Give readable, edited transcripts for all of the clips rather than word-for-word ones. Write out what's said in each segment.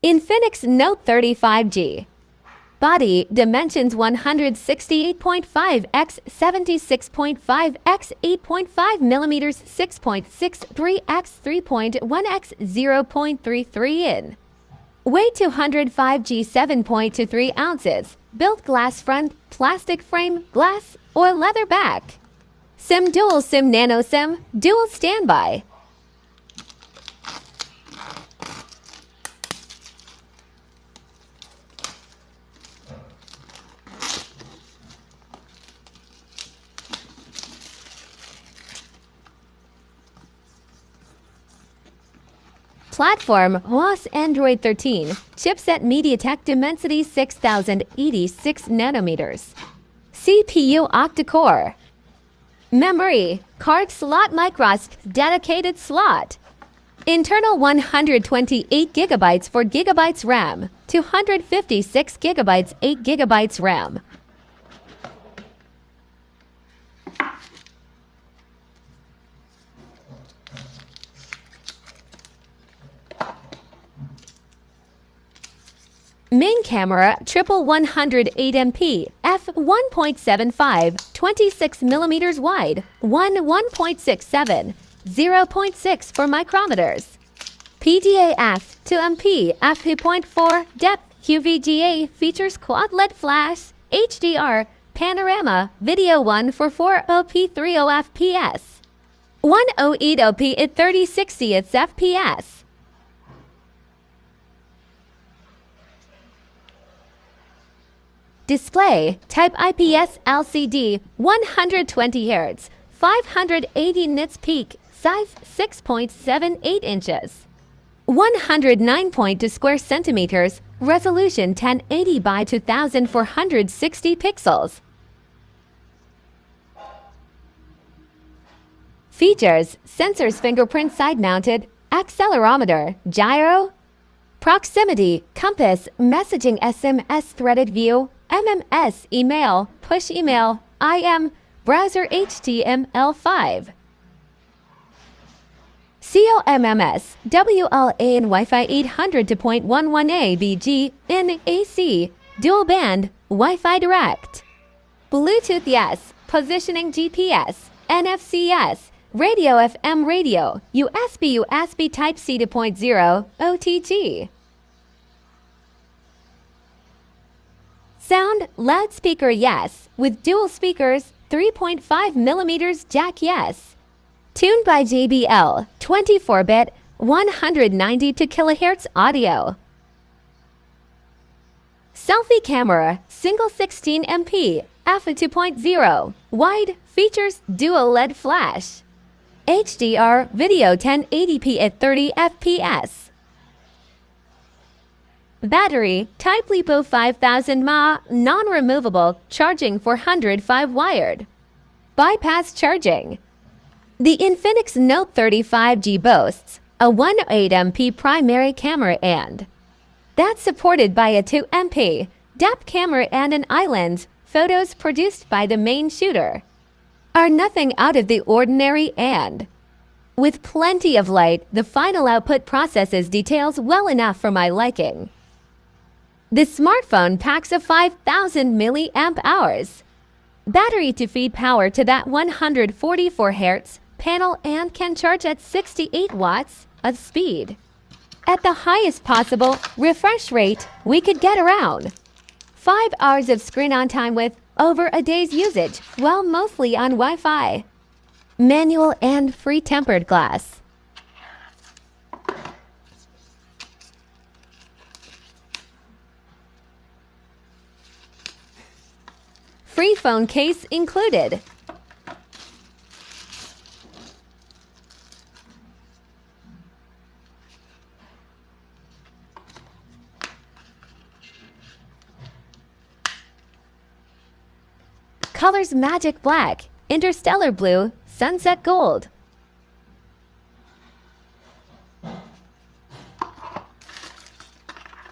Infinix Note 35G. Body dimensions 168.5 x 76.5 x 8.5 millimeters, 6.63 x 3.1 x 0.33 in. Weight 205 g, 7.23 ounces. Built glass front, plastic frame, glass or leather back. SIM dual SIM, nano SIM, dual standby. Platform OS Android 13. Chipset MediaTek Dimensity 6086 nanometers. CPU octa-core. Memory card slot micros dedicated slot. Internal 128 GB 4 GB RAM, 256 GB 8 GB RAM. Main camera triple 108 MP, f 1.75, 26 millimeters wide, 1.67, 0.6 for micrometers. PDA f 2 MP, f 2.4 depth, QVGA features quad LED flash, HDR, panorama, video 1 for 4OP 30 FPS. 108OP at 3060 FPS. Display type IPS LCD, 120 Hz, 580 nits peak, size 6.78 inches. 109.2 square centimeters, resolution 1080 by 2460 pixels. Features: sensors, fingerprint, side-mounted, accelerometer, gyro, proximity, compass, messaging, SMS, threaded view, MMS, email, push email, IM, browser, HTML5. COMMS, WLA and Wi-Fi 802.11a BG in AC, dual band, Wi-Fi direct. Bluetooth yes, positioning GPS, NFC-S, radio FM radio, USB Type-C 2.0, OTG. Sound loudspeaker yes, with dual speakers, 3.5 millimeters jack yes. Tuned by JBL, 24-bit, 192 kHz audio. Selfie camera, single 16 MP, f 2.0, wide, features dual LED flash. HDR video 1080p at 30 FPS. Battery Type LiPo 5000 mAh, non-removable, charging 405 wired. Bypass charging. The Infinix Note 35G boasts a 1.8MP primary camera and that's supported by a 2MP depth camera and an island. Photos produced by the main shooter are nothing out of the ordinary and with plenty of light, the final output processes details well enough for my liking. The smartphone packs a 5000 mAh battery to feed power to that 144 Hz panel and can charge at 68 watts of speed. At the highest possible refresh rate, we could get around 5 hours of screen on time with over a day's usage, while mostly on Wi-Fi. Manual and free tempered glass. Free phone case included. Colors magic black, interstellar blue, sunset gold.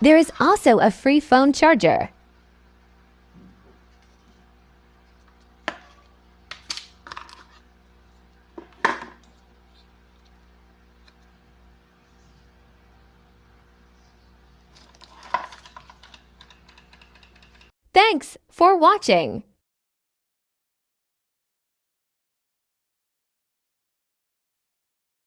There is also a free phone charger. Thanks for watching.